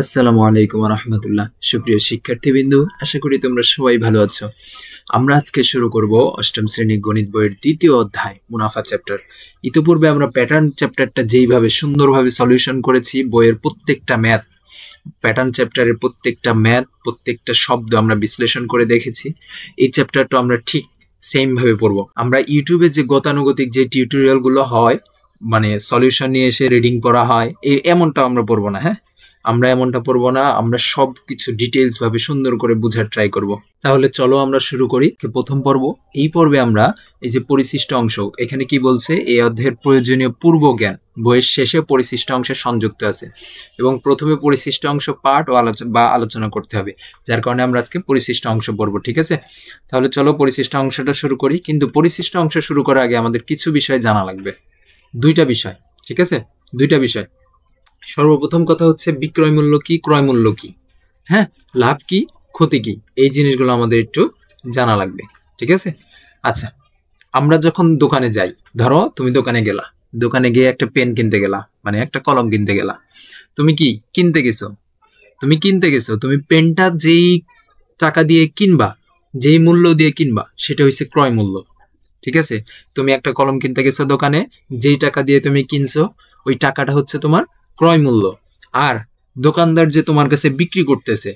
আসসালামু আলাইকুম রহমতুল্লাহ। সুপ্রিয় শিক্ষার্থীবৃন্দু, আশা করি তোমরা সবাই ভালো আছো। আমরা আজকে শুরু করব অষ্টম শ্রেণী গণিত বইয়ের দ্বিতীয় অধ্যায় মুনাফা চ্যাপ্টার। ইতিপূর্বে আমরা প্যাটার্ন চ্যাপ্টারটা যেইভাবে সুন্দরভাবে সলিউশন করেছি, বইয়ের প্রত্যেকটা ম্যাথ, প্যাটার্ন চ্যাপ্টারের প্রত্যেকটা ম্যাথ, প্রত্যেকটা শব্দ আমরা বিশ্লেষণ করে দেখেছি। এই চ্যাপ্টারটা আমরা ঠিক সেম ভাবে পড়বো। আমরা ইউটিউবে যে গতানুগতিক যে টিউটোরিয়ালগুলো হয়, মানে সলিউশন নিয়ে এসে রিডিং পড়া হয়, এমনটা আমরা পড়বো না। হ্যাঁ, আমরা এমনটা পড়বো না, আমরা সব কিছু ডিটেলস ভাবে সুন্দর করে বোঝার ট্রাই করব। তাহলে চলো আমরা শুরু করি প্রথম পর্ব। এই পর্বে আমরা এই যে পরিশিষ্ট অংশ, এখানে কি বলছে, এই অধ্যায়ের প্রয়োজনীয় পূর্ব জ্ঞান বইয়ের শেষে পরিশিষ্ট অংশে সংযুক্ত আছে এবং প্রথমে পরিশিষ্ট অংশ পাঠ ও আলোচনা করতে হবে, যার কারণে আমরা আজকে পরিশিষ্ট অংশ পড়বো। ঠিক আছে, তাহলে চলো পরিশিষ্ট অংশটা শুরু করি। কিন্তু পরিশিষ্ট অংশ শুরু করার আগে আমাদের কিছু বিষয় জানা লাগবে, দুইটা বিষয়। ঠিক আছে, দুইটা বিষয়। সর্বপ্রথম কথা হচ্ছে বিক্রয় মূল্য কি, ক্রয় মূল্য কি, হ্যাঁ, লাভ কি, ক্ষতি কি, এই জিনিসগুলো আমাদের একটু জানা লাগবে। ঠিক আছে, আচ্ছা, আমরা যখন দোকানে যাই, ধরো তুমি দোকানে গেলা, দোকানে গিয়ে একটা পেন কিনতে গেলা, মানে একটা কলম কিনতে গেলা। তুমি কি কিনতে গেছো? তুমি পেনটা যেই টাকা দিয়ে কিনবা, যেই মূল্য দিয়ে কিনবা, সেটা হচ্ছে ক্রয় মূল্য। ঠিক আছে, তুমি একটা কলম কিনতে গেছো দোকানে, যেই টাকা দিয়ে তুমি কিনছো ওই টাকাটা হচ্ছে তোমার ক্রয় মূল্য। আর দোকানদার যে তোমার কাছে বিক্রি করতেছে,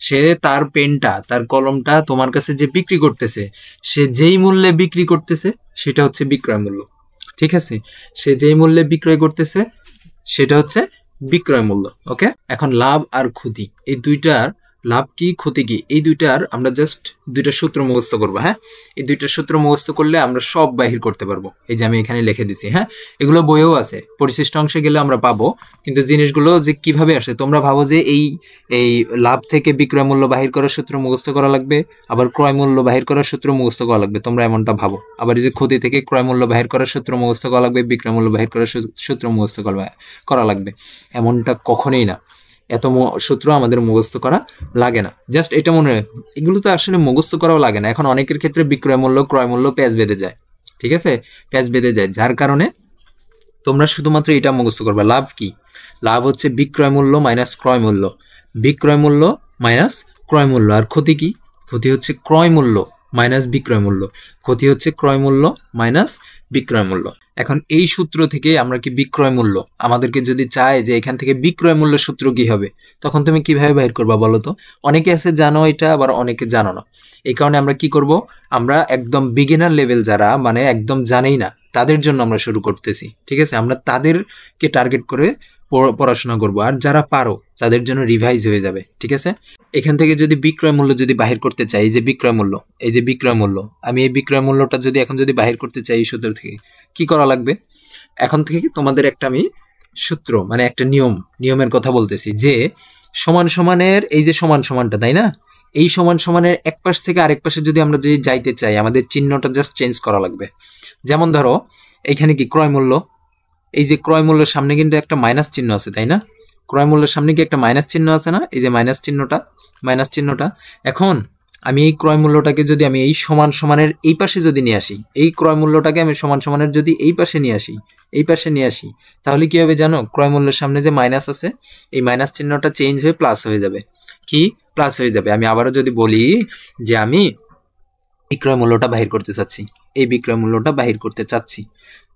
সে তার পেনটা, তার কলমটা তোমার কাছে যে বিক্রি করতেছে, সে যেই মূল্যে বিক্রি করতেছে সেটা হচ্ছে বিক্রয় মূল্য। ঠিক আছে, সে যেই মূল্যে বিক্রয় করতেছে সেটা হচ্ছে বিক্রয় মূল্য। ওকে, এখন লাভ আর ক্ষতি, এই দুইটার, লাভ কি ক্ষতি কি, এই দুইটার আমরা জাস্ট দুইটা সূত্র মুখস্থ করবো। হ্যাঁ, এই দুইটা সূত্র মুখস্থ করলে আমরা সব বাহির করতে পারবো। এই যে আমি এখানে লিখে দিছি, হ্যাঁ, এগুলো বইয়েও আছে, পরিশিষ্ট অংশে গেলে আমরা পাবো। কিন্তু জিনিসগুলো যে কিভাবে আসে, তোমরা ভাবো যে এই এই লাভ থেকে বিক্রয় মূল্য বাহির করার সূত্র মুখস্থ করা লাগবে, আবার ক্রয় মূল্য বাহির করার সূত্র মুখস্থ করা লাগবে, তোমরা এমনটা ভাবো। আবার এই যে ক্ষতি থেকে ক্রয় মূল্য বাহির করার সূত্র মুখস্থ করা লাগবে, বিক্রয় মূল্য বাহির করার সূত্র মুখস্থ করা লাগবে, এমনটা কখনোই না। এত সূত্র আমাদের মুখস্থ করা লাগে না, জাস্ট এটা মনে হয়, এগুলো তো আসলে মুখস্থ করাও লাগে না। এখন অনেকের ক্ষেত্রে বিক্রয় মূল্য ক্রয় মূল্য প্যাচ বেঁধে যায়। ঠিক আছে, প্যাচ বেঁধে যায়, যার কারণে তোমরা শুধুমাত্র এটা মুখস্থ করবে। লাভ কি, লাভ হচ্ছে বিক্রয় মূল্য মাইনাস ক্রয় মূল্য, বিক্রয় মূল্য মাইনাস ক্রয় মূল্য। আর ক্ষতি কি, ক্ষতি হচ্ছে ক্রয় মূল্য মাইনাস বিক্রয় মূল্য, ক্ষতি হচ্ছে ক্রয় মূল্য মাইনাস বিক্রয় মূল্য। এখন এই সূত্র থেকে আমরা কি বিক্রয় মূল্য, আমাদেরকে যদি চায় যে এখান থেকে বিক্রয় মূল্য সূত্র কি হবে, তখন তুমি কিভাবে বাইর করবা বলো তো? অনেকে আছে জানো এটা, আবার অনেকে জানো না। এই কারণে আমরা কি করব, আমরা একদম বিগিনার লেভেল যারা, মানে একদম জানেই না, তাদের জন্য আমরা শুরু করতেছি। ঠিক আছে, আমরা তাদেরকে টার্গেট করে পড়াশোনা করব, আর যারা পারো তাদের জন্য রিভাইজ হয়ে যাবে। ঠিক আছে, এখান থেকে যদি বিক্রয় মূল্য যদি বাহির করতে চাই, এই যে বিক্রয় মূল্য, এই যে বিক্রয় মূল্য, আমি এই বিক্রয় মূল্যটা যদি এখন যদি বাহির করতে চাই এই সূত্র থেকে, কি করা লাগবে? এখন থেকে তোমাদের একটা আমি সূত্র, মানে একটা নিয়মের কথা বলতেছি, যে সমান সমানের এই যে সমান সমানটা, তাই না, এই সমান সমানের এক পাশ থেকে আরেক পাশে যদি আমরা যদি যাইতে চাই, আমাদের চিহ্নটা জাস্ট চেঞ্জ করা লাগবে। যেমন ধরো এইখানে কি ক্রয় মূল্য, এই যে ক্রয় মূল্যের সামনে কিন্তু একটা মাইনাস চিহ্ন আছে, তাই না, ক্রয় মূল্যের সামনে কি একটা মাইনাস চিহ্ন আছে না, এই যে মাইনাস চিহ্নটা। এখন আমি এই ক্রয় মূল্যটাকে যদি আমি এই সমান সমানের এই পাশে যদি নিয়ে আসি, এই ক্রয় মূল্যটাকে আমি সমান সমানের যদি এই পাশে নিয়ে আসি, তাহলে কি হবে জানো? ক্রয় মূল্যের সামনে যে মাইনাস আছে, এই মাইনাস চিহ্নটা চেঞ্জ হয়ে প্লাস হয়ে যাবে। কি প্লাস হয়ে যাবে? আমি আবারও যদি বলি যে আমি বিক্রয় মূল্যটা বাহির করতে চাচ্ছি, এই বিক্রয় মূল্যটা বাহির করতে চাচ্ছি,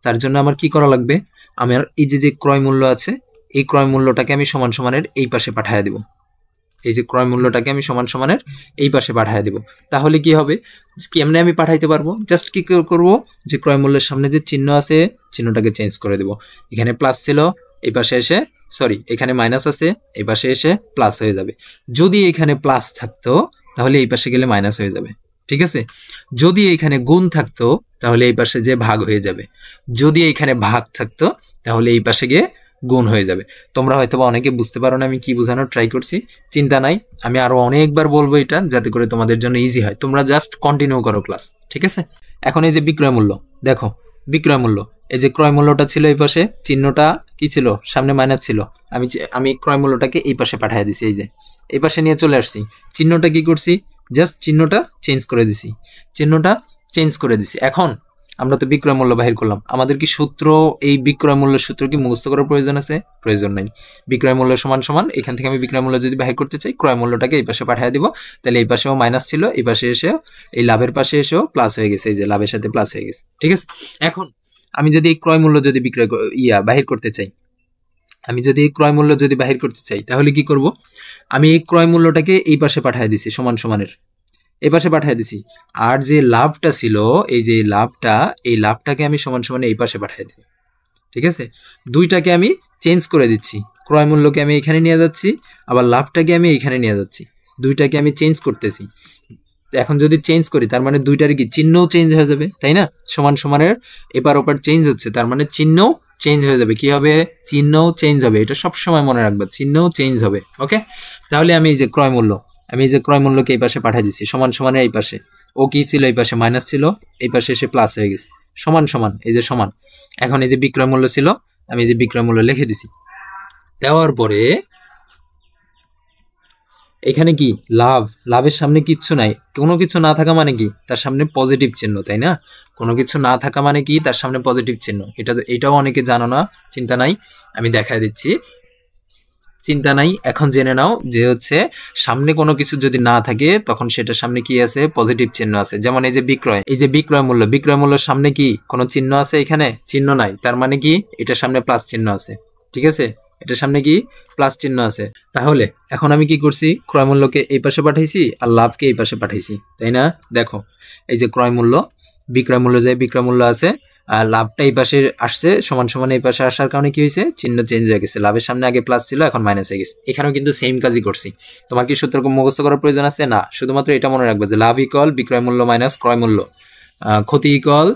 তার জন্য আমার কি করা লাগবে? আমার এই যে ক্রয় মূল্য আছে, এই ক্রয় মূল্যটাকে আমি সমান সমানের এই পাশে পাঠিয়ে দেব, এই যে ক্রয় মূল্যটাকে আমি সমান সমানের এই পাশে পাঠিয়ে দেব। তাহলে কি হবে, কেমনে আমি পাঠাইতে পারবো? জাস্ট কি করব, যে ক্রয় মূল্যের সামনে যে চিহ্ন আছে, চিহ্নটাকে চেঞ্জ করে দেব। এখানে প্লাস ছিল, এই পাশে এসে, সরি এখানে মাইনাস আছে, এই পাশে এসে প্লাস হয়ে যাবে। যদি এখানে প্লাস থাকতো তাহলে এই পাশে গেলে মাইনাস হয়ে যাবে। ঠিক আছে, যদি এখানে গুণ থাকতো তাহলে এই পাশে যে ভাগ হয়ে যাবে, যদি এখানে ভাগ থাকতো তাহলে এই পাশে গিয়ে গুণ হয়ে যাবে। তোমরা হয়তো বা অনেকে বুঝতে পারো না আমি কি বোঝানোর ট্রাই করছি, চিন্তা নাই, আমি আরো অনেকবার বলবো এটা, যাতে করে তোমাদের জন্য ইজি হয়। তোমরা জাস্ট কন্টিনিউ করো ক্লাস। ঠিক আছে, এখন এই যে বিক্রয় মূল্য, দেখো বিক্রয় মূল্য, এই যে ক্রয় মূল্যটা ছিল এই পাশে, চিহ্নটা কি ছিল, সামনে মাইনাস ছিল, আমি ক্রয় মূল্যটাকে এই পাশে পাঠিয়ে দিছি, এই যে এই পাশে নিয়ে চলে আসছি। চিহ্নটা কি করছি, জাস্ট চিহ্নটা চেঞ্জ করে দিছি। এখন আমরা তো বিক্রয় মূল্য বাহির করলাম, আমাদের কি সূত্র, এই বিক্রয় মূল্য সূত্র কি মুখস্থ করার প্রয়োজন আছে? প্রয়োজন নাই। বিক্রয় মূল্য সমান সমান, এখান থেকে আমি বিক্রয় মূল্য যদি বাহির করতে চাই, ক্রয় মূল্যটাকে এই পাশে পাঠিয়ে দিব, তাহলে এই পাশেও মাইনাস ছিল, এই পাশে এসে এই লাভের পাশে এসেও প্লাস হয়ে গেছে, এই যে লাভের সাথে প্লাস হয়ে গেছে। ঠিক আছে, এখন আমি যদি এই ক্রয় মূল্য যদি বাহির করতে চাই, আমি যদি এই ক্রয় মূল্য যদি বাহির করতে চাই, তাহলে কি করব? আমি এই ক্রয় মূল্যটাকে এই পাশে পাঠিয়ে দিছি, সমান সমানের এই পাশে পাঠিয়ে দিছি, আর যে লাভটা ছিল, এই যে লাভটা, এই লাভটাকে আমি সমান সমানে এই পাশে পাঠিয়ে দিই। ঠিক আছে, দুইটাকে আমি চেঞ্জ করে দিচ্ছি, ক্রয় মূল্যকে আমি এখানে নিয়ে যাচ্ছি, আবার লাভটাকে আমি এখানে নিয়ে যাচ্ছি, দুইটাকে আমি চেঞ্জ করতেছি। এখন যদি চেঞ্জ করি, তার মানে দুইটার কি চিহ্নও চেঞ্জ হয়ে যাবে, তাই না? সমান সমানের এপার ওপার চেঞ্জ হচ্ছে, তার মানে চিহ্নও চেঞ্জ হয়ে যাবে। কি হবে? চিহ্নও চেঞ্জ হবে, এটা সবসময় মনে রাখবে, চিহ্নও চেঞ্জ হবে। ওকে, তাহলে আমি এই যে ক্রয় মূল্য, আমি এই যে ক্রয় মূল্যকে এই পাশে পাঠিয়ে দিচ্ছি, সমান সমানের এই পাশে, ও কি ছিল এই পাশে মাইনাস ছিল, এই পাশে এসে প্লাস হয়ে গেছে, সমান সমান, এই যে সমান। এখন এই যে বিক্রয় মূল্য ছিল, আমি এই যে বিক্রয় মূল্য লিখে দিছি, দেওয়ার পরে এখানে কি লাভ, লাভের সামনে কিচ্ছু নাই, কোনো কিছু না থাকা মানে কি তার সামনে পজিটিভ চিহ্ন, তাই না? কোনো কিছু না থাকা মানে কি তার সামনে পজিটিভ চিহ্ন, এটাও অনেকে জানো না, চিন্তা নাই, আমি দেখাই দিচ্ছি, চিন্তা নাই। এখন জেনে নাও যে হচ্ছে সামনে কোনো কিছু যদি না থাকে, তখন সেটার সামনে কি আছে? পজিটিভ চিহ্ন আছে। যেমন এই যে বিক্রয়, এই যে বিক্রয় মূল্য, বিক্রয় মূল্যের সামনে কি কোনো চিহ্ন আছে? এখানে চিহ্ন নাই, তার মানে কি এটার সামনে প্লাস চিহ্ন আছে। ঠিক আছে, এটার সামনে কি প্লাস চিহ্ন আছে। তাহলে এখন আমি কি করছি? ক্রয় মূল্যকে এই পাশে পাঠাইছি আর লাভকে এই পাশে পাঠাইছি, তাই না? দেখো, এই যে ক্রয় মূল্য, বিক্রয় মূল্য যায়, বিক্রয় মূল্য আছে, আর লাভটা এই পাশে আসছে, সমান সমান এই পাশে আসার কারণে কি হয়েছে? চিহ্ন চেঞ্জ হয়ে গেছে, লাভের সামনে আগে প্লাস ছিল, এখন মাইনাস হয়ে গেছে। এখানেও কিন্তু সেম কাজই করছি। তোমার কি সূত্র মুখস্থ করার প্রয়োজন আছে? না, শুধুমাত্র এটা মনে রাখবে যে লাভ ইকুয়াল বিক্রয় মূল্য মাইনাস ক্রয় মূল্য, ক্ষতি ইকুয়াল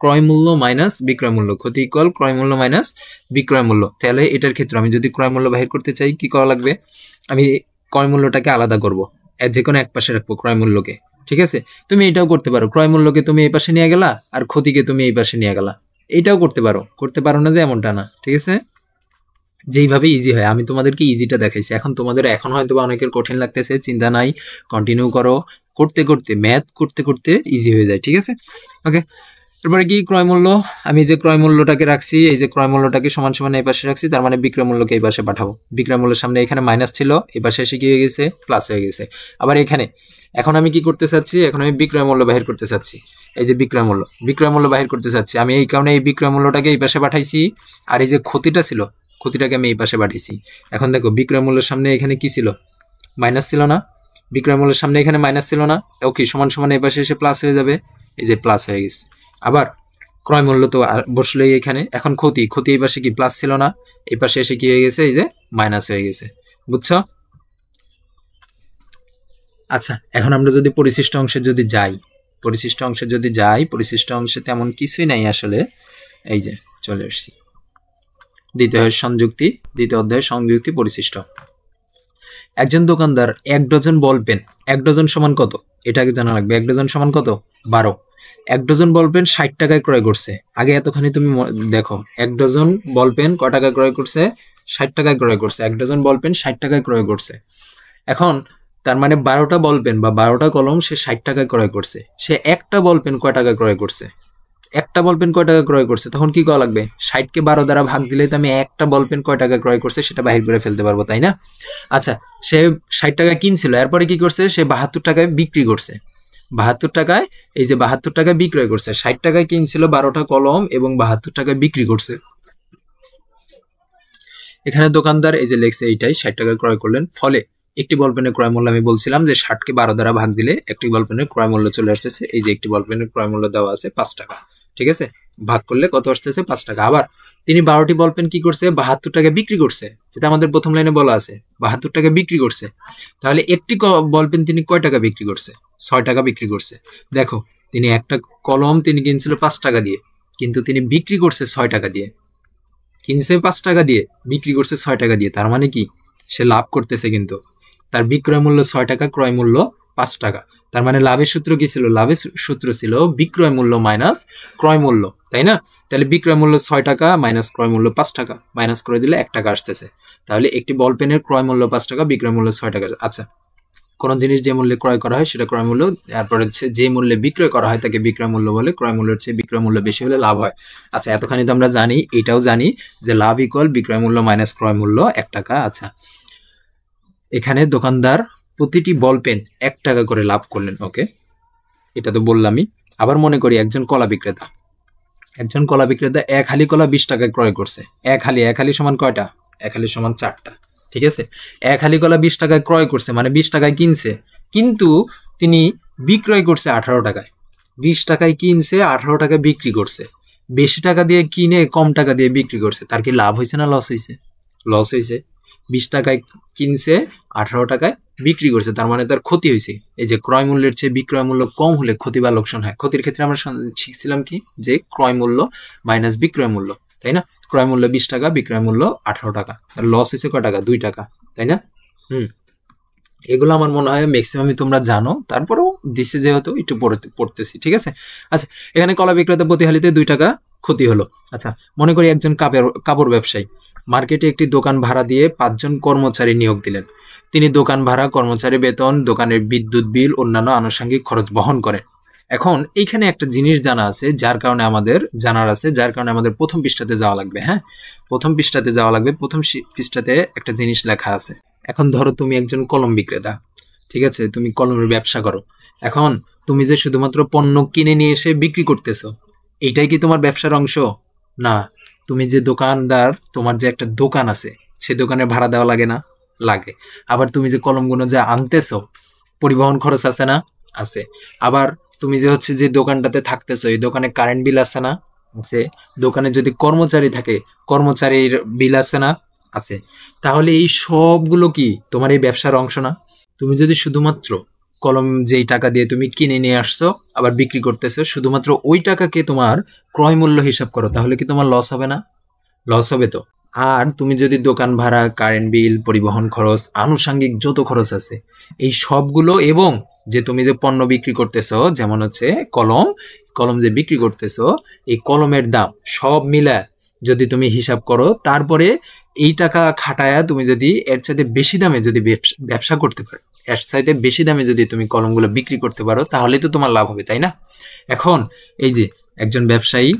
ক্রয় মূল্য মাইনাস বিক্রয় মূল্য, ক্ষতি ইকুয়াল ক্রয় মূল্য মাইনাস বিক্রয় মূল্য। তাহলে এটার ক্ষেত্রে আমি যদি ক্রয় মূল্য বাহির করতে চাই, কি করা লাগবে? আমি ক্রয় মূল্যটাকে আলাদা করব, যে কোনো এক পাশে রাখবো ক্রয় মূল্যকে। ঠিক আছে, তুমি এটাও করতে পারো, ক্রয় মূল্যকে তুমি এই পাশে নিয়ে গেলা আর ক্ষতিকে তুমি এই পাশে নিয়ে গেলা, এটাও করতে পারো না যে এমনটা না। ঠিক আছে, যেইভাবে ইজি হয়, আমি তোমাদেরকে ইজিটা দেখাইছি। এখন তোমাদের এখন হয়তো বা অনেকের কঠিন লাগতেছে, চিন্তা নাই, কন্টিনিউ করো, করতে করতে ম্যাথ করতে করতে ইজি হয়ে যায়। ঠিক আছে, ওকে। এরপরে কি ক্রয় মূল্য, আমি যে ক্রয় মূল্যটাকে রাখছি, এই যে ক্রয় মূল্যটাকে সমান সমান এই পাশে রাখছি, তার মানে বিক্রয় মূল্যকে এই পাশে পাঠাবো। বিক্রয় মূল্যের সামনে এখানে মাইনাস ছিল, এই পাশে এসে কি হয়ে গেছে? প্লাস হয়ে গেছে। আবার এখানে এখন আমি কি করতে চাচ্ছি? এখন আমি বিক্রয় মূল্য বাহির করতে চাচ্ছি, এই যে বিক্রয় মূল্য বাহির করতে চাচ্ছি, আমি এই কারণে এই বিক্রয় মূল্যটাকে এই পাশে পাঠাইছি, আর এই যে ক্ষতিটা ছিল, ক্ষতিটাকে আমি এই পাশে পাঠিয়েছি। এখন দেখো, বিক্রয় মূল্যের সামনে এখানে কি ছিল? মাইনাস ছিল না? বিক্রয় মূল্যের সামনে এখানে মাইনাস ছিল না? ওকে, সমান সমান এই পাশে এসে প্লাস হয়ে যাবে, এই যে প্লাস হয়ে গেছে। আবার ক্রয় মূল্য তো বসলোই এখানে, এখন ক্ষতি এই পাশে কি প্লাস ছিল না? এই পাশে এসে কি হয়ে গেছে? এই যে মাইনাস হয়ে গেছে, বুঝছো? আচ্ছা, এখন আমরা যদি পরিশিষ্ট অংশে যদি যাই, পরিশিষ্ট অংশে তেমন কিছুই নাই আসলে। এই যে চলে আসছি দ্বিতীয় অধ্যায়ের সংযুক্তি পরিশিষ্ট। একজন দোকানদার 1 ডজন বল পেন, 1 ডজন সমান কত? এটাকে জানা লাগবে। 1 ডজন সমান কত? 12। 1 ডজন বল পেন 60 টাকায় ক্রয় করছে। আগে এতখানি তুমি দেখো, 1 ডজন বল পেন ক টাকায় ক্রয় করছে? 60 টাকায় ক্রয় করছে। 1 ডজন বল পেন 60 টাকায় ক্রয় করছে। এখন তার মানে 12টা বল পেন বা 12টা কলম সে 60 টাকায় ক্রয় করছে। সে একটা বল পেন কয় টাকায় ক্রয় করছে? একটা বল পেন কয় টাকা ক্রয় করছে? তখন কি করা লাগবে? 60কে 12 দ্বারা ভাগ দিলে তো আমি একটা বল পেন কয় টাকা ক্রয় করছে সেটা বাহির করে ফেলতে পারবো, তাই না? আচ্ছা, সে 60 টাকায় কিনছিল, এরপরে কি করছে? সে 72 টাকায় বিক্রি করছে। 72 টাকায়, এই যে 72 টাকায় বিক্রয় করছে। 60 টাকায় কিনছিল 12টা কলম এবং 72 টাকায় বিক্রি করছে। এখানে দোকানদার এই যে লেখছে এইটাই 60 টাকায় ক্রয় করলেন। ফলে একটি বল পেনের ক্রয় মূল্য, আমি বলছিলাম যে 60কে 12 দ্বারা ভাগ দিলে একটি বল পেনের ক্রয় মূল্য চলে আসতেছে। এই যে একটি বল পেনের ক্রয় মূল্য দেওয়া আছে 5 টাকা। ঠিক আছে, ভাগ করলে কত আসতেছে? 5 টাকা। আবার তিনি 12টি বল পেন কি করছে? 72 টাকায় বিক্রি করছে, যেটা আমাদের প্রথম লাইনে বলা আছে, 72 টাকায় বিক্রি করছে। তাহলে একটি বল পেন তিনি কয় টাকা বিক্রি করছে? 6 টাকা বিক্রি করছে। দেখো, তিনি একটা কলম তিনি কিনছিল 5 টাকা দিয়ে, কিন্তু তিনি বিক্রি করছে 6 টাকা দিয়ে। কিনছে 5 টাকা দিয়ে, বিক্রি করছে 6 টাকা দিয়ে, তার মানে কি সে লাভ করতেছে। কিন্তু তার বিক্রয় মূল্য 6 টাকা, ক্রয় মূল্য 5 টাকা। তার মানে লাভের সূত্র কি ছিল? লাভের সূত্র ছিল বিক্রয় মূল্য মাইনাস ক্রয় মূল্য, তাই না? তাহলে বিক্রয় মূল্য 6 টাকা মাইনাস ক্রয় মূল্য 5 টাকা, মাইনাস করে দিলে 1 টাকা আসতেছে। তাহলে একটি বল পেনের ক্রয় মূল্য 5 টাকা, বিক্রয় মূল্য 6 টাকা। আচ্ছা, কোনো জিনিস যে মূল্যে ক্রয় করা হয় সেটা ক্রয় মূল্য, তারপর হচ্ছে যে মূল্যে বিক্রয় করা হয় তাকে বিক্রয় মূল্য বলে, ক্রয় মূল্যের চেয়ে বিক্রয় মূল্য বেশি হলে লাভ হয়। আচ্ছা, এতখানি তো আমরা জানি, এটাও জানি যে লাভ ইকুয়াল বিক্রয় মূল্য মাইনাস ক্রয় মূল্য 1 টাকা। আচ্ছা, এখানে দোকানদার প্রতিটি বল পেন 1 টাকা করে লাভ করলেন। ওকে, এটা তো বললামই। আবার মনে করি একজন কলা বিক্রেতা, এক হালি কলা 20 টাকায় ক্রয় করছে। এক হালি সমান কয়টা? এক হালি সমান 4টা। ঠিক আছে, এক হালি কলা 20 টাকায় ক্রয় করছে মানে 20 টাকায় কিনছে, কিন্তু তিনি বিক্রয় করছে 18 টাকায়। 20 টাকায় কিনছে, 18 টাকায় বিক্রি করছে। বেশি টাকা দিয়ে কিনে কম টাকা দিয়ে বিক্রি করছে, তার কি লাভ হয়েছে না লস হয়েছে? লস হয়েছে। 20 টাকায় কিনছে, 18 টাকায় বিক্রি করছে, তার মানে তার ক্ষতি হয়েছে। এই যে ক্রয় মূল্যের চেয়ে বিক্রয় মূল্য কম হলে ক্ষতি বা লোকসান হয়। ক্ষতির ক্ষেত্রে আমরা শিখছিলাম কি, যে ক্রয় মূল্য মাইনাস বিক্রয় মূল্য, তাই না? ক্রয় মূল্য 20 টাকা, বিক্রয় মূল্য 18 টাকা, তার লস হয়েছে কয় টাকা? 2 টাকা, তাই না? এগুলো আমার মনে হয় ম্যাক্সিমামই তোমরা জানো, তারপরেও দিছে যেহেতু একটু পড়তেছি। ঠিক আছে, আচ্ছা, এখানে কলা বিক্রেতা প্রতি হালিতে 2 টাকা ক্ষতি হলো। আচ্ছা, মনে করি একজন কাপড় ব্যবসায়ী মার্কেটে একটি দোকান ভাড়া দিয়ে 5 জন কর্মচারী নিয়োগ দিলেন। তিনি দোকান ভাড়া, কর্মচারী বেতন, দোকানের বিদ্যুৎ বিল, অন্যান্য আনুষঙ্গিক খরচ বহন করেন। এখন এইখানে একটা জিনিস জানার আছে, যার কারণে আমাদের প্রথম পৃষ্ঠাতে যাওয়া লাগবে। হ্যাঁ, প্রথম পৃষ্ঠাতে একটা জিনিস লেখা আছে। এখন ধরো তুমি একজন কলম বিক্রেতা, ঠিক আছে, তুমি কলমের ব্যবসা করো। এখন তুমি যে শুধুমাত্র পণ্য কিনে নিয়ে এসে বিক্রি করতেছো, এইটাই কি তোমার ব্যবসার অংশ? না। তুমি যে দোকানদার, তোমার যে একটা দোকান আছে, সে দোকানে ভাড়া দেওয়া লাগে না? লাগে। আবার তুমি যে কলমগুলো যা আনতেছো, পরিবহন খরচ আছে না? আছে। আবার তুমি যে হচ্ছে যে দোকানটাতে থাকতেছো, এই দোকানে কারেন্ট বিল আছে না? আছে। দোকানে যদি কর্মচারী থাকে, কর্মচারীর বিল আছে না? আছে। তাহলে এই সবগুলো কি তোমার এই ব্যবসার অংশ না? তুমি যদি শুধুমাত্র কলম যেই টাকা দিয়ে তুমি কিনে নিয়ে আসছো আবার বিক্রি করতেছো, শুধুমাত্র ওই টাকাকে তোমার ক্রয় মূল্য হিসাব করো, তাহলে কি তোমার লস হবে না? লস হবে তো। আর তুমি যদি দোকান ভাড়া, কারেন্ট বিল, পরিবহন খরচ, আনুষঙ্গিক যত খরচ আছে এই সবগুলো, এবং যে তুমি যে পণ্য বিক্রি করতেছো, যেমন হচ্ছে কলম যে বিক্রি করতেছো, এই কলমের দাম সব মিলা যদি তুমি হিসাব করো, তারপরে এই টাকা খাটায়া তুমি যদি এর চাইতে বেশি দামে যদি ব্যবসা করতে পারো, এর চাইতে বেশি দামে যদি তুমি কলমগুলো বিক্রি করতে পারো, তাহলে তো তোমার লাভ হবে, তাই না? এখন এই যে একজন ব্যবসায়ী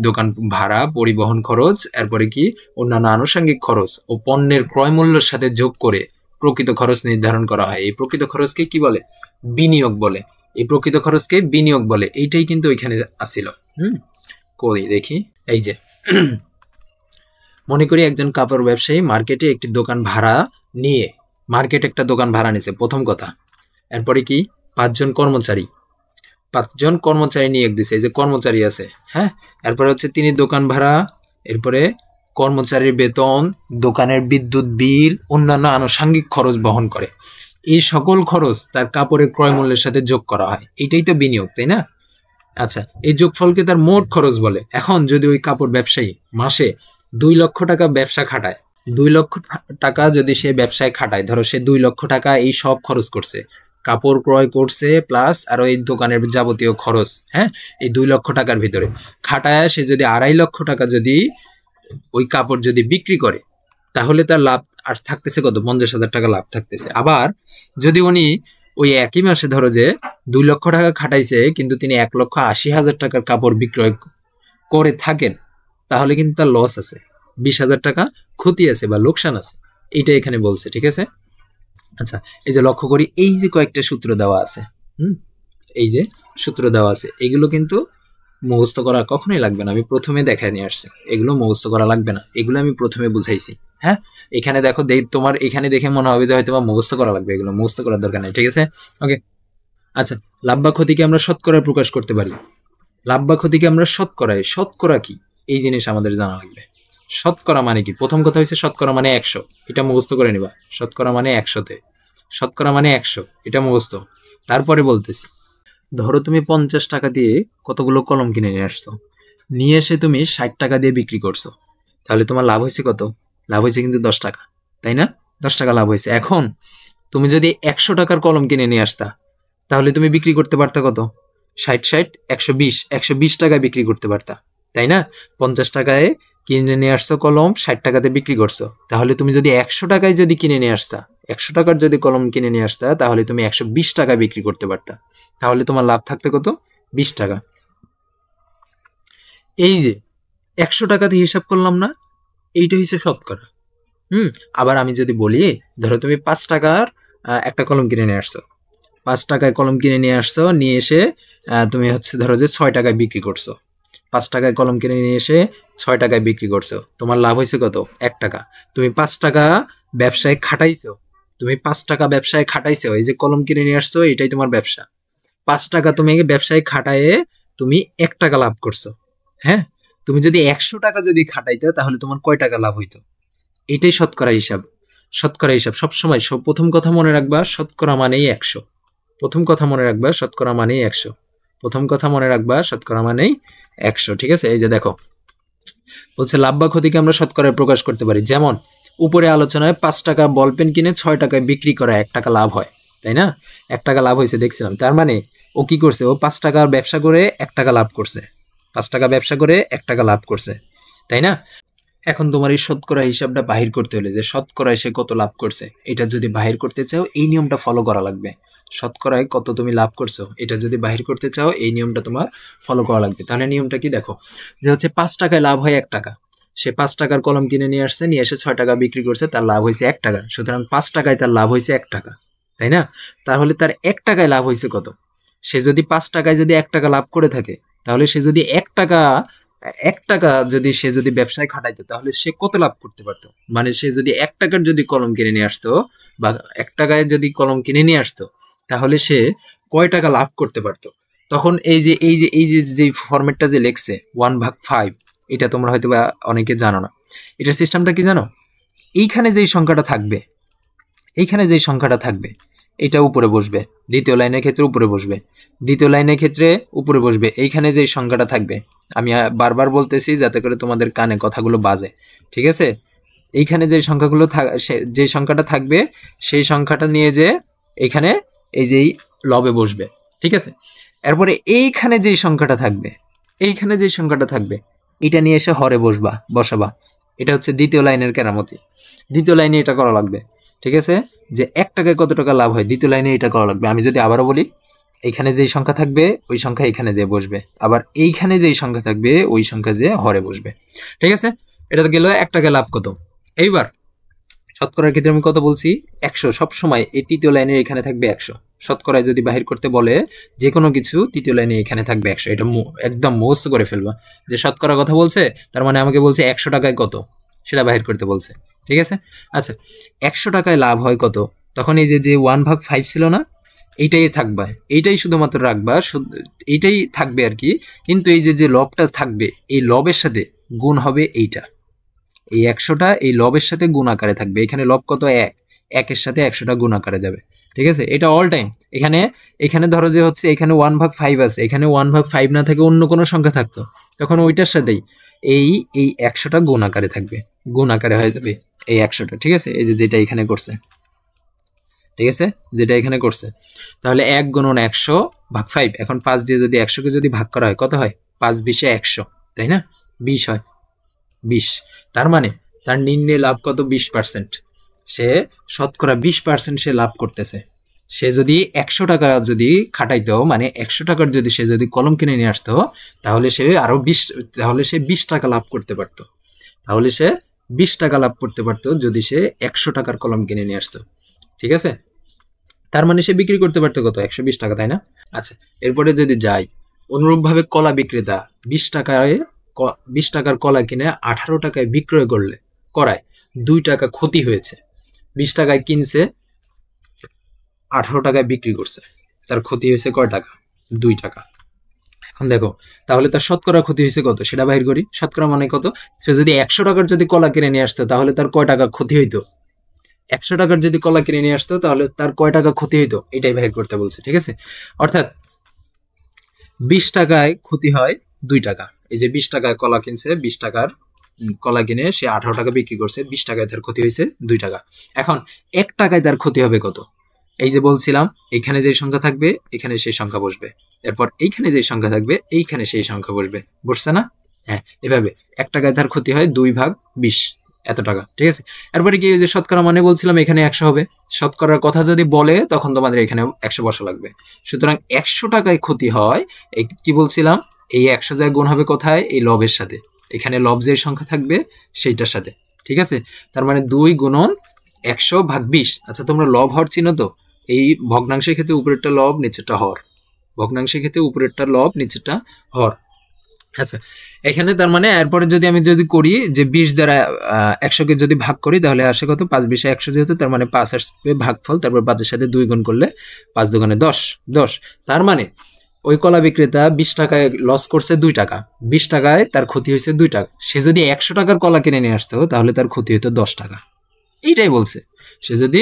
দোকান ভাড়া, পরিবহন খরচ, এরপরে কি অন্যান্য আনুষঙ্গিক খরচ ও পণ্যের ক্রয় মূল্যের সাথে যোগ করে প্রকৃত খরচ নির্ধারণ করা হয়। এই প্রকৃত খরচকে কি বলে? বিনিয়োগ বলে। এইটাই কিন্তু ওইখানে আসিল। কই দেখি, এই যে মনে করি একজন কাপড় ব্যবসায়ী মার্কেটে একটা দোকান ভাড়া নিছে, প্রথম কথা। এরপরে কি 5 জন কর্মচারী নিয়োগ দিছে, এই যে কর্মচারী আছে। হ্যাঁ, এরপরে হচ্ছে তিনি দোকান ভাড়া, এরপরে কর্মচারীর বেতন, দোকানের বিদ্যুৎ বিল, অন্যান্য আনুষঙ্গিক খরচ বহন করে। এই সকল খরচ তার কাপড়ের ক্রয় মূল্যের সাথে যোগ করা হয়। এটাই তো বিনিয়োগ, তাই না? আচ্ছা, এই যোগফলকে তার মোট খরচ বলে। এখন যদি ওই কাপড় ব্যবসায়ী মাসে 2 লক্ষ টাকা ব্যবসা খাটায়, 2 লক্ষ টাকা যদি সে ব্যবসায় খাটায়, ধরো সে 2 লক্ষ টাকা এই সব খরচ করছে, কাপড় ক্রয় করছে প্লাস আরো এই দোকানের যাবতীয় খরচ, হ্যাঁ, এই 2 লক্ষ টাকার ভিতরে খাটায় সে যদি 2.5 লক্ষ টাকা যদি ওই কাপড় যদি বিক্রি করে, তাহলে তার লাভ আর থাকতেছে কত? 50,000 টাকা লাভ থাকতেছে। আবার যদি উনি ওই একই মাসে ধরো যে 2 লক্ষ টাকা খাটাইছে, কিন্তু তিনি 1,80,000 টাকার কাপড় বিক্রয় করে থাকেন, তাহলে কিন্তু তার লস আছে, 20,000 টাকা ক্ষতি আছে বা লোকসান আছে। এইটা এখানে বলছে, ঠিক আছে? আচ্ছা, এই যে লক্ষ্য করি, এই যে কয়েকটা সূত্র দেওয়া আছে, এগুলো কিন্তু মুখস্থ করা কখনোই লাগবে না। আমি প্রথমে দেখায় নিয়ে আসছি, এগুলো মুখস্থ করা লাগবে না, এগুলো আমি প্রথমে বুঝাইছি। হ্যাঁ, এখানে দেখো, তোমার এখানে দেখে মনে হবে যে হয়তো মুখস্থ করা লাগবে, এগুলো মুখস্থ করার দরকার নেই, ঠিক আছে? ওকে, আচ্ছা, লাভ বা ক্ষতিকে আমরা শতকরায় প্রকাশ করতে পারি। লাভ বা ক্ষতিকে আমরা শতকরা কি, এই জিনিস আমাদের জানা লাগবে। শতকরা মানে কি? প্রথম কথা হচ্ছে শতকরা মানে 100, এটা মুখস্থ করে নিবা। শতকরা মানে 100, এটা মুখস্থ। তারপরে বলতেছি, ধরো তুমি 50 টাকা দিয়ে কতগুলো কলম কিনে নিয়ে আসছো, নিয়ে এসে তুমি 60 টাকা দিয়ে বিক্রি করছো, তাহলে তোমার লাভ হয়েছে কত? লাভ হয়েছে কিন্তু 10 টাকা, তাই না? 10 টাকা লাভ হয়েছে। এখন তুমি যদি 100 টাকার কলম কিনে নিয়ে আসতা, তাহলে তুমি বিক্রি করতে পারতা কত? 60, 120 টাকায় বিক্রি করতে পারতা, তাই না? 50 টাকায় কিনে নিয়ে আসছো কলম, 60 টাকাতে বিক্রি করছো, তাহলে তুমি যদি 100 টাকায় যদি কিনে নিয়ে আসতা, 100 টাকার যদি কলম কিনে নিয়ে আসতা তাহলে তুমি 120 টাকা বিক্রি করতে পারতা, তাহলে তোমার লাভ থাকতে কত? 20 টাকা। এই যে 100 টাকা দিয়ে হিসাব করলাম না, এইটা হচ্ছে শতকরা। আবার আমি যদি বলি, ধরো তুমি 5 টাকার একটা কলম কিনে নিয়ে আসছো, 5 টাকায় কলম কিনে নিয়ে আসছো, নিয়ে এসে তুমি হচ্ছে ধরো যে 6 টাকায় বিক্রি করছো। 5 টাকায় কলম কিনে নিয়ে এসে 6 টাকায় বিক্রি করছো, তোমার লাভ হয়েছে কত? 1 টাকা। তুমি 5 টাকা ব্যবসায় খাটাইছো, এই যে কলম কিনে নিয়ে আসছো, এটাই তোমার ব্যবসা। 5 টাকা তুমি ব্যবসায় খাটায়ে তুমি 1 টাকা লাভ করছো। হ্যাঁ, তুমি যদি 100 টাকা যদি খাটাইতে তাহলে তোমার কয় টাকা লাভ হইতো? এটাই শতকরা হিসাব। শতকরা হিসাব সবসময় প্রথম কথা মনে রাখবা, শতকরা মানেই 100। প্রথম কথা মনে রাখবা, শতকরা মানেই 100। প্রথম কথা মনে রাখবা, শতকরা মানেই 100। ঠিক আছে? এই যে দেখো, বলছে লাভ বা ক্ষতিকে আমরা শতকরায় প্রকাশ করতে পারি। যেমন উপরে আলোচনায় 5 টাকা বল পেন কিনে 6 টাকায় বিক্রি করা 1 টাকা লাভ হয়, তাই না? 1 টাকা লাভ হয়েছে দেখছিলাম। তার মানে ও কি করছে? ও 5 টাকার ব্যবসা করে 1 টাকা লাভ করছে। 5 টাকা ব্যবসা করে 1 টাকা লাভ করছে, তাই না? এখন তোমার এই শতকরা হিসাবটা বাহির করতে হলে যে শতকরায় সে কত লাভ করছে, এটা যদি বাহির করতে চাও এই নিয়মটা ফলো করা লাগবে। শতকরায় কত তুমি লাভ করছো এটা যদি বাহির করতে চাও এই নিয়মটা তোমার ফলো করা লাগবে। তাহলে নিয়মটা কি দেখো, যে হচ্ছে 5 টাকায় লাভ হয় 1 টাকা। সে 5 টাকার কলম কিনে নিয়ে আসছে, নিয়ে এসে 6 টাকা বিক্রি করছে, তার লাভ হয়েছে 1 টাকা। সুতরাং 5 টাকায় তার লাভ হয়েছে 1 টাকা, তাই না? তাহলে তার 1 টাকায় লাভ হয়েছে কত? সে যদি 5 টাকায় যদি 1 টাকা লাভ করে থাকে, তাহলে সে যদি 1 টাকা যদি সে যদি ব্যবসায় খাটাইতো তাহলে সে কত লাভ করতে পারতো? মানে সে যদি 1 টাকার যদি কলম কিনে নিয়ে আসতো বা 1 টাকায় যদি কলম কিনে নিয়ে আসতো তাহলে সে কয় টাকা লাভ করতে পারতো? তখন এই যে ফরম্যাটটা যে লেখছে 1/5, এটা তোমরা হয়তো বা অনেকে জানো না। এটার সিস্টেমটা কি জানো? এইখানে যেই সংখ্যাটা থাকবে, এটা উপরে বসবে। দ্বিতীয় লাইনের ক্ষেত্রে উপরে বসবে, দ্বিতীয় লাইনের ক্ষেত্রে উপরে বসবে। এইখানে যে সংখ্যাটা থাকবে, আমি বারবার বলতেছি যাতে করে তোমাদের কানে কথাগুলো বাজে, ঠিক আছে? এইখানে যে সংখ্যাগুলো যে সংখ্যাটা থাকবে সেই সংখ্যাটা নিয়ে যে এখানে এই যে লবে বসবে, ঠিক আছে? এরপরে এইখানে যে সংখ্যাটা থাকবে এটা নিয়ে এসে হরে বসাবা। এটা হচ্ছে দ্বিতীয় লাইনের কেরামতি। দ্বিতীয় লাইনে এটা করা লাগবে, ঠিক আছে? যে 1 টাকায় কত টাকা লাভ হয়, দ্বিতীয় লাইনে এটা করা লাগবে। আমি যদি আবারও বলি, এইখানে যেই সংখ্যা থাকবে ওই সংখ্যা এখানে যেয়ে বসবে, আবার এইখানে যেই সংখ্যা থাকবে ওই সংখ্যা যেয়ে হরে বসবে, ঠিক আছে? এটা তো গেল 1 টাকায় লাভ কত। এইবার শতকরার ক্ষেত্রে আমি কত বলছি? 100। সবসময় এই তৃতীয় লাইনের এখানে থাকবে 100। শতকরায় যদি বাহির করতে বলে যে কোনো কিছু, তৃতীয় লাইনে এখানে থাকবে 100। এটা একদম মুখস্থ করে ফেলবা যে শতকরা কথা বলছে, তার মানে আমাকে বলছে 100 টাকায় কত সেটা বাহির করতে বলছে, ঠিক আছে? আচ্ছা, 100 টাকায় লাভ হয় কত? তখন এই যে 1/5 ছিল না, এইটাই থাকবে, এইটাই শুধুমাত্র রাখবা, এইটাই থাকবে আর কি। কিন্তু এই যে লবটা থাকবে, এই লবের সাথে গুণ হবে এইটা, এই 100টা এই লবের সাথে গুণ আকারে থাকবে। এখানে লব কত? 1, 1-এর সাথে 100টা গুণ আকারে যাবে, ঠিক আছে? এটা অল টাইম। এখানে ধরো যে হচ্ছে এখানে 1/5 আছে, এখানে 1/5 না থাকে অন্য কোনো সংখ্যা থাকতো, তখন ওইটার সাথেই এই 100টা গুণ আকারে থাকবে, গুণ আকারে হয়ে যাবে এই 100টা, ঠিক আছে? এই যে যেটা এখানে করছে, ঠিক আছে? যেটা এখানে করছে, তাহলে 1 গুণন 100/5। এখন 5 দিয়ে যদি 100কে যদি ভাগ করা হয় কত হয়? 5-20-এ 100, তাই না? 20 হয়, 20। তার মানে তার নিম্নে লাভ কত? 20%। সে শতকরা 20% সে লাভ করতেছে। সে যদি 100 টাকা যদি খাটাইতো, মানে 100 টাকার যদি সে যদি কলম কিনে নিয়ে আসতো, তাহলে সে আরো 20 টাকা লাভ করতে পারতো। যদি সে 100 টাকার কলম কিনে নিয়ে আসতো, ঠিক আছে? তার মানে সে বিক্রি করতে পারতো কত? 120 টাকা, তাই না? আচ্ছা, এরপরে যদি যাই, অনুরূপভাবে কলা বিক্রেতা 20 টাকার কলা কিনে 18 টাকায় বিক্রয় করায় 2 টাকা ক্ষতি হয়েছে। 20 টাকায় কিনছে, 18 টাকায় বিক্রি করছে, তার ক্ষতি হয়েছে কয় টাকা? 2 টাকা। এখন দেখো, তাহলে তার শতকরা ক্ষতি হয়েছে কত সেটা বাহির করি। শতকরা মানে কত? সে যদি 100 টাকার যদি কলা কিনে নিয়ে আসতো তাহলে তার কয় টাকা ক্ষতি হইতো? 100 টাকার যদি কলা কিনে নিয়ে আসতো তাহলে তার কয় টাকা ক্ষতি হইতো, এটাই বাহির করতে বলছে, ঠিক আছে? অর্থাৎ 20 টাকায় ক্ষতি হয় 2 টাকা। এই যে 20 টাকায় কলা কিনছে, 20 টাকার কলা কিনে সে 18 টাকা বিক্রি করছে, 20 টাকায় তার ক্ষতি হয়েছে 2 টাকা। এখন 1 টাকায় তার ক্ষতি হবে কত? এই যে বলছিলাম, এখানে যে সংখ্যা থাকবে এখানে সেই সংখ্যা বসবে, এরপর এইখানে যে সংখ্যা থাকবে এইখানে সেই সংখ্যা বসবে, বসছে না? হ্যাঁ, এভাবে 1 টাকায় তার ক্ষতি হয় 2/20, এত টাকা, ঠিক আছে। এরপরে কি যে শতকরা মানে বলছিলাম এখানে 100 হবে, শতকরার কথা যদি বলে তখন তোমাদের এখানে 100 বসা লাগবে। সুতরাং 100 টাকায় ক্ষতি হয়, এই কি বলছিলাম, এই 100 যায় গুণ হবে কোথায়, এই লবের সাথে, এখানে লব যে সংখ্যা থাকবে সেইটার সাথে, ঠিক আছে। তার মানে 2 গুণন 100 ভাগ 20। আচ্ছা তোমরা লব হর চিনো তো, এই ভগ্নাংশের ক্ষেত্রে উপরেরটা লব নিচেরটা হর, ভগ্নাংশের ক্ষেত্রে উপরেরটা লব নিচেরটা হর। আচ্ছা এখানে তার মানে এরপরে যদি আমি যদি করি যে 20 দ্বারা 100কে যদি ভাগ করি তাহলে আসে কত, 5 20 100 যেহেতু, তার মানে 5 আসবে ভাগফল, তারপর 5 এর সাথে 2 গুণ করলে 5 দুগুণে 10 10। তার মানে ওই কলা বিক্রেতা 20 টাকায় লস করছে 2 টাকা, 20 টাকায় তার ক্ষতি হয়েছে 2 টাকা। সে যদি 100 টাকার কলা কিনে নিয়ে আসতো তাহলে তার ক্ষতি হতো 10 টাকা। এইটাই বলছে, সে যদি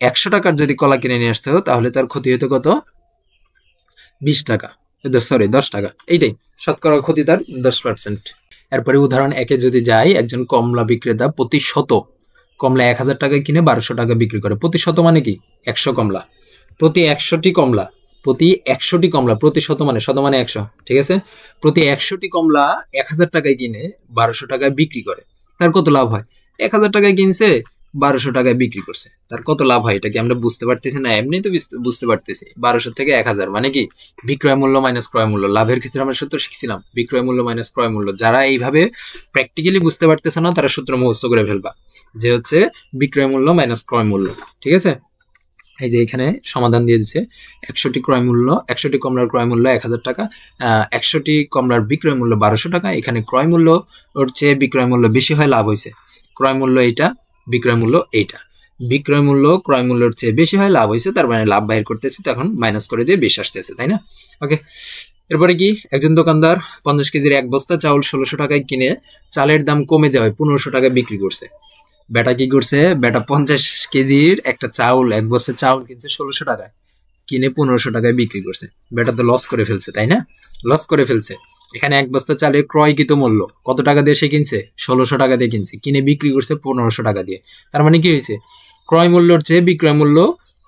100 টাকার যদি কলা কিনে নিয়ে আসতো তাহলে তার ক্ষতি হতো কত, 20 টাকা, সরি 10 টাকা। এইটাই শতকরা ক্ষতি তার 10%। এরপরে উদাহরণ 1-এ যদি যাই, একজন কমলা বিক্রেতা প্রতি শত কমলা 1000 টাকায় কিনে 1200 টাকা বিক্রি করে। প্রতি শত মানে কি, 100 কমলা, প্রতি 100টি কমলা, প্রতি 100টি কমলা, প্রতি শত মানে 100, ঠিক আছে। প্রতি 100টি কমলা 1000 টাকায় কিনে 1200 টাকায় বিক্রি করে, তার কত লাভ হয়? 1000 টাকায় কিনছে, 1200 টাকায় বিক্রি করছে, তার কত লাভ হয়? এটা কি আমরা বুঝতে পারতেছি না? এমনি তো বুঝতে পারতেছি। 1200 থেকে 1000 মানে কি, বিক্রয় মূল্য মাইনাস ক্রয় মূল্য। লাভের ক্ষেত্রে আমরা সূত্র শিখছিলাম বিক্রয় মূল্য মাইনাস ক্রয় মূল্য। যারা এইভাবে প্র্যাকটিক্যালি বুঝতে পারতেছে না তারা সূত্র মুখস্থ করে ফেলবা, যে হচ্ছে বিক্রয় মূল্য মাইনাস ক্রয় মূল্য, ঠিক আছে। এই যে এখানে সমাধান দিয়ে দিচ্ছে, 100টি ক্রয় মূল্য, 100টি কমলার ক্রয় মূল্য 1000 টাকা, 100টি কমলার বিক্রয় মূল্য 1200 টাকা। এখানে ক্রয় মূল্য ওর চেয়ে বিক্রয় মূল্য বেশি হয়, লাভ হয়েছে। ক্রয় মূল্য এইটা, বিক্রয় মূল্য এইটা, বিক্রয় মূল্য ক্রয় মূল্যের চেয়ে বেশি হয়, লাভ হয়েছে, তার মানে লাভ বাইর করতেছে, তখন মাইনাস করে দিয়ে বেশি আসতেছে, তাই না? ওকে। এরপরে কি, একজন দোকানদার 50 কেজির এক বস্তা চাউল 1600 টাকায় কিনে চালের দাম কমে যাওয়ায় 1500 টাকায় বিক্রি করছে। বেটা কি করছে, বেটা 50 কেজির একটা চাউল, এক বস্তা চাউল কিনছে 1600 টাকায়, কিনে 1500 টাকায় বিক্রি করছে। বেটা তো লস করে ফেলছে, তাই না? লস করে ফেলছে। এখানে এক বস্তা চালের ক্রয়কৃত মূল্য কত টাকা দিয়ে সে কিনছে, 1600 টাকা দিয়ে কিনছে, কিনে বিক্রি করছে 1500 টাকা দিয়ে। তার মানে কি হয়েছে, ক্রয় মূল্যর চেয়ে বিক্রয় মূল্য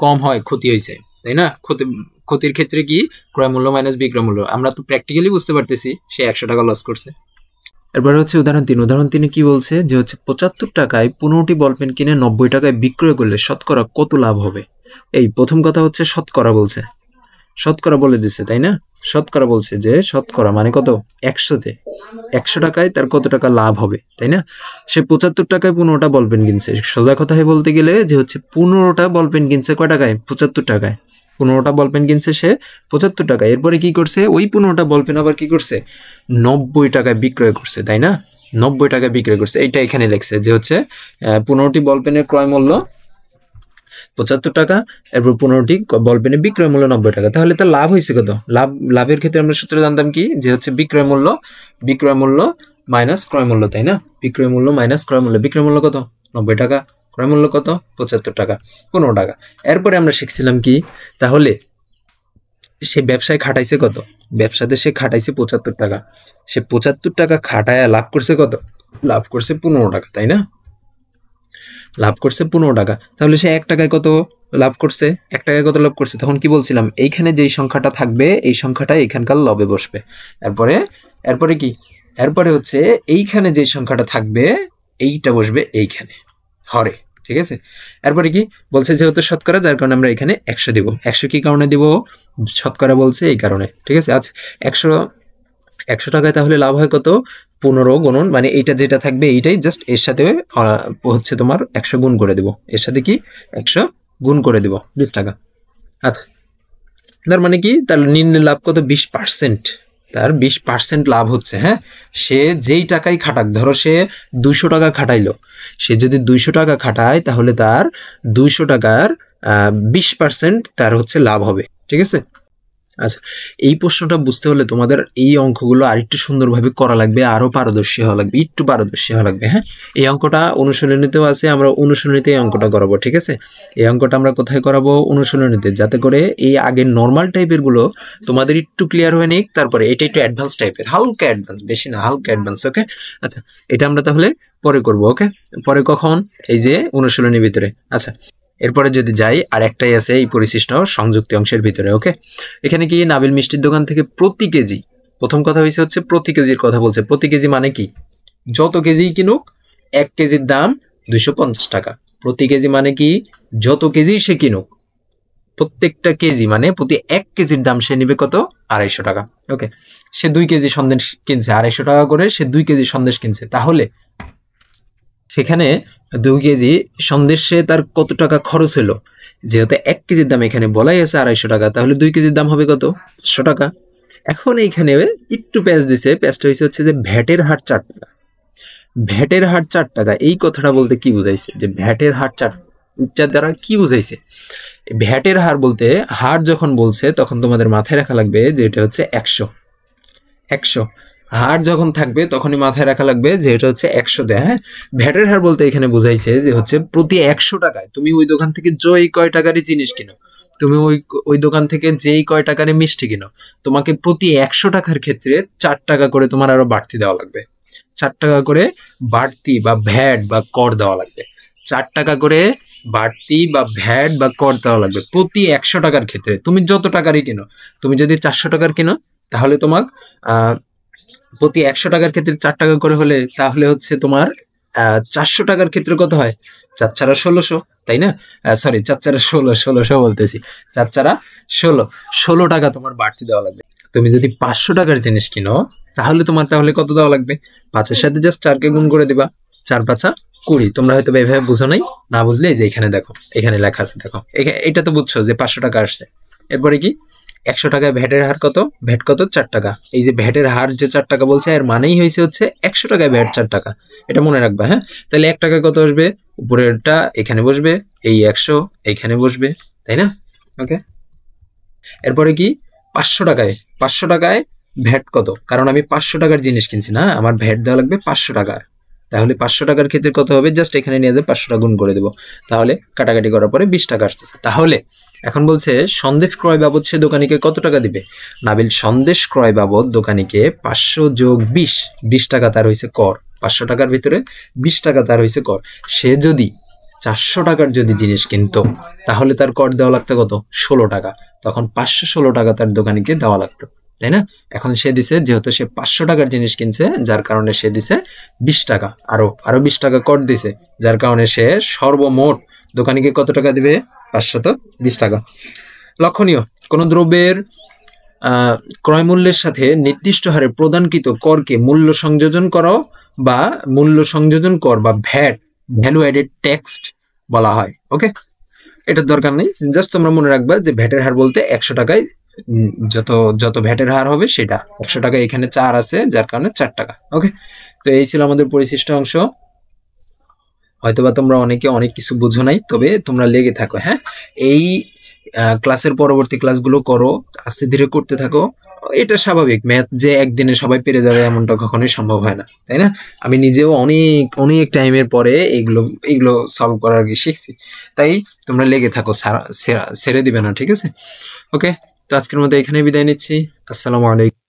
কম হয়, ক্ষতি হয়েছে, তাই না? ক্ষতির ক্ষেত্রে কি, ক্রয় মূল্য মাইনাস বিক্রয় মূল্য। আমরা তো প্র্যাকটিক্যালি বুঝতে পারতেছি সে 100 টাকা লস করছে। এরপরে হচ্ছে উদাহরণ 3। উদাহরণ 3 কি বলছে, যে হচ্ছে 75 টাকায় 15টি বল পেন কিনে 90 টাকায় বিক্রয় করলে শতকরা কত লাভ হবে? এই প্রথম কথা হচ্ছে শতকরা বলছে, শতকরা বলে দিছে, তাই না? শতকরা বলছে যে শতকরা মানে কত, 100তে 100 টাকায় তার কত টাকা লাভ হবে, তাই না? সে 75 টাকায় 15টা বল পেন কিনছে। সোজা কথায় বলতে গেলে যে হচ্ছে 15টা বল পেন কিনছে কয় টাকায়, 75 টাকায়। 15টা বল পেন কিনছে সে 75 টাকায়। এরপরে কি করছে, ওই 15টা বল পেন আবার কি করছে, 90 টাকায় বিক্রয় করছে, তাই না? 90 টাকায় বিক্রয় করছে। এইটা এখানে লেখছে যে হচ্ছে 15টি বল পেনের ক্রয় মূল্য 75 টাকা, এরপর 15টি বল পেনের বিক্রয় মূল্য 90 টাকা। তাহলে তার লাভ হয়েছে কত? লাভের ক্ষেত্রে আমরা সূত্র জানতাম কি, যে হচ্ছে বিক্রয় মূল্য মাইনাস ক্রয় মূল্য, তাই না? বিক্রয় মূল্য মাইনাস ক্রয় মূল্য। বিক্রয় মূল্য কত, 90 টাকা, ক্রয় মূল্য কত, 75 টাকা, 15 টাকা। এরপরে আমরা শিখছিলাম কি, তাহলে সে ব্যবসায় খাটাইছে কত, ব্যবসাতে সে খাটাইছে 75 টাকা। সে 75 টাকা খাটায় লাভ করছে কত, লাভ করছে 15 টাকা, তাই না? লাভ করছে 15 টাকা। তাহলে সে 1 টাকায় কত লাভ করছে, 1 টাকায় কত লাভ করছে? তখন কি বলছিলাম, এইখানে যেই সংখ্যাটা থাকবে এই সংখ্যাটা এখানকার লবে বসবে। এরপরে কি, এরপরে হচ্ছে এইখানে যে সংখ্যাটা থাকবে এইটা বসবে এইখানে হরে, ঠিক আছে। এরপরে কি বলছে, যেহেতু শতকরা, যার কারণে আমরা এখানে 100 দিব। 100 কি কারণে দিব, শতকরা বলছে এই কারণে, ঠিক আছে। আচ্ছা 100 টাকায় তাহলে লাভ হয় কত, 15 গুণন, মানে এইটা যেটা থাকবে এইটাই জাস্ট এর সাথে হচ্ছে তোমার 100 গুণ করে দেব, এর সাথে কি 100 গুণ করে দেব, 20 টাকা। আচ্ছা তার মানে কি, তার নির্ণয় লাভ কত, 20%। তার 20% লাভ হচ্ছে। হ্যাঁ, সে যেই টাকাই খাটাক, ধরো সে 200 টাকা খাটাইলো, সে যদি 200 টাকা খাটায় তাহলে তার 200 টাকার 20% তার হচ্ছে লাভ হবে, ঠিক আছে। আচ্ছা এই প্রশ্নটা বুঝতে হলে তোমাদের এই অঙ্কগুলো আরেকটু সুন্দরভাবে করা লাগবে, আরো পারদর্শী হওয়া লাগবে, একটু পারদর্শী হওয়া লাগবে। হ্যাঁ, এই অঙ্কটা অনুশীলনীতেও আছে, আমরা অনুশীলনীতে এই অঙ্কটা করাবো, ঠিক আছে। এই অঙ্কটা আমরা কোথায় করাবো, অনুশীলনীতে, যাতে করে এই আগের নর্মাল টাইপের গুলো তোমাদের একটু ক্লিয়ার হয়ে নিক, তারপরে এটা একটু অ্যাডভান্স টাইপের, হালকা অ্যাডভান্স, বেশি না, হালকা অ্যাডভান্স। ওকে, আচ্ছা এটা আমরা তাহলে পরে করবো। ওকে, পরে কখন, এই যে অনুশীলনীর ভিতরে। আচ্ছা এরপরে যদি যাই, আর একটাই আছে এই পরিশিষ্ট সংযুক্তি অংশের ভিতরে। ওকে, এখানে কি, নাবিল মিষ্টির দোকান থেকে প্রতি কেজি, প্রথম কথা হয়েছে হচ্ছে প্রতি কেজির কথা বলছে। প্রতি কেজি মানে কি, যত কেজি কিনুক 1 কেজির দাম 250 টাকা। প্রতি কেজি মানে কি, যত কেজি সে কিনুক, প্রত্যেকটা কেজি মানে প্রতি 1 কেজির দাম সে নিবে কত, 250 টাকা। ওকে, সে 2 কেজি সন্দেশ কিনছে, 250 টাকা করে সে 2 কেজি সন্দেশ কিনছে, তাহলে সেখানে 2 কেজি সন্দেশে তার কত টাকা খরচ হলো, যেহেতু 1 কেজির দাম এখানে বলাই আছে 250 টাকা, তাহলে 2 কেজির দাম হবে কত, 500 টাকা। এখন এইখানে একটু প্যাচ দিছে, প্যাচটা হচ্ছে যে ভ্যাটের হার 4 টাকা। ভ্যাটের হার 4 টাকা, এই কথাটা বলতে কি বুঝাইছে, যে ভ্যাটের হার 4 দ্বারা কি বুঝাইছে? ভ্যাটের হার বলতে, হার যখন বলছে তখন তোমাদের মাথায় রাখা লাগবে যে এটা হচ্ছে 100। হার যখন থাকবে তখনই মাথায় রাখা লাগবে যে এটা হচ্ছে 100 দেয়। হ্যাঁ, ভ্যাটের হার বলতে এখানে বুঝাইছে যে হচ্ছে প্রতি 100 টাকায় তুমি ওই দোকান থেকে যেই কয় টাকারই জিনিস কিনো, তুমি ওই দোকান থেকে যেই কয় টাকারই মিষ্টি কিনো, তোমাকে প্রতি 100 টাকার ক্ষেত্রে 4 টাকা করে তোমার আরো বাড়তি দেওয়া লাগবে। 4 টাকা করে বাড়তি বা ভ্যাট বা কর দেওয়া লাগবে। 4 টাকা করে বাড়তি বা ভ্যাট বা কর দেওয়া লাগবে প্রতি 100 টাকার ক্ষেত্রে। তুমি যত টাকারই কিনো, তুমি যদি 400 টাকার কিনো, তাহলে তোমার প্রতি 100 টাকার ক্ষেত্রে 4 টাকা করে হলে, তাহলে হচ্ছে তোমার 400 টাকার ক্ষেত্রে কত হয়, 4 চারা 1600, তাই না? সরি, 4 চারা 1600 বলতেছি, 4 চারা 16 টাকা তোমার বাড়তি দেওয়া লাগবে। তুমি যদি 500 টাকার জিনিস কিনো, তাহলে কত দেওয়া লাগবে, 5-এর সাথে জাস্ট 4কে গুণ করে দিবা, 4-5 20। তোমরা হয়তো এইভাবে বুঝো নাই, না বুঝলে এই যে এখানে দেখো, এখানে লেখা আছে, দেখো এটা তো বুঝছো যে 500 টাকা আসছে। এরপরে কি, 100 টাকায় ভ্যাটের হার কত, ভ্যাট কত, 4 টাকা। এই যে ভ্যাটের হার যে 4 টাকা বলছে, এর মানেই হচ্ছে 100 টাকায় ভ্যাট 4 টাকা, এটা মনে রাখবা। হ্যাঁ, তাহলে 1 টাকায় কত আসবে, উপরেরটা এখানে বসবে, এই 100 এখানে বসবে, তাই না? ওকে, এরপরে কি, 500 টাকায় ভ্যাট কত, কারণ আমি 500 টাকার জিনিস কিনছি না, আমার ভ্যাট দেওয়া লাগবে 500 টাকা। তাহলে 500 টাকার ক্ষেত্রে কত হবে, জাস্ট এখানে নিয়ে যে 500 টাকা গুণ করে দেবো, তাহলে কাটাকাটি করার পরে 20 টাকা আসতেছে। তাহলে এখন বলছে সন্দেশ ক্রয় বাবদ সে দোকানিকে কত টাকা দিবে। নাবিল সন্দেশ ক্রয় বাবদ দোকানিকে 500 যোগ 20 টাকা তার হয়েছে কর। 500 টাকার ভিতরে 20 টাকা তার হয়েছে কর। সে যদি 400 টাকার যদি জিনিস কিনতো, তাহলে তার কর দেওয়া লাগতো কত, 16 টাকা। তখন 516 টাকা তার দোকানিকে দেওয়া লাগতো, তাই না? এখন সে দিছে, যেহেতু সে 500 টাকার জিনিস কিনছে, যার কারণে সে দিছে 20 টাকা, আরো 20 টাকা কর দিছে, যার কারণে সে সর্বমোট দোকানিকে কত টাকা দিবে, 520 টাকা। লক্ষণীয়, কোন দ্রব্যের ক্রয় মূল্যের সাথে নির্দিষ্ট হারে প্রদানকৃত করকে মূল্য সংযোজন করো বা মূল্য সংযোজন কর বা ভ্যাট, ভ্যালু অ্যাডেড ট্যাক্স বলা হয়। ওকে, এটার দরকার নেই, জাস্ট তোমরা মনে রাখবা যে ভ্যাটের হার বলতে 100 টাকায় যত ভ্যাটের হার হবে সেটা। 100 টাকা এখানে 4 আছে, যার কারণে 4 টাকা। ওকে, তো এই ছিল আমাদের পরিশিষ্ট অংশ। হয়তোবা তোমরা অনেকে অনেক কিছু বুঝো নাই, তবে তোমরা লেগে থাকো। হ্যাঁ, এই ক্লাসের পরবর্তী ক্লাসগুলো করো, আস্তে ধীরে করতে থাকো। এটা স্বাভাবিক, ম্যাথ যে একদিনে সবাই পেরে যাবে এমনটা কখনোই সম্ভব হয় না, তাই না? আমি নিজেও অনেক অনেক টাইমের পরে এগুলো সলভ করার কি শিখছি। তাই তোমরা লেগে থাকো, ছেড়ে দিবে না, ঠিক আছে? ওকে, তো আজকের মতো এখানে বিদায় নিচ্ছি। আসসালামু আলাইকুম।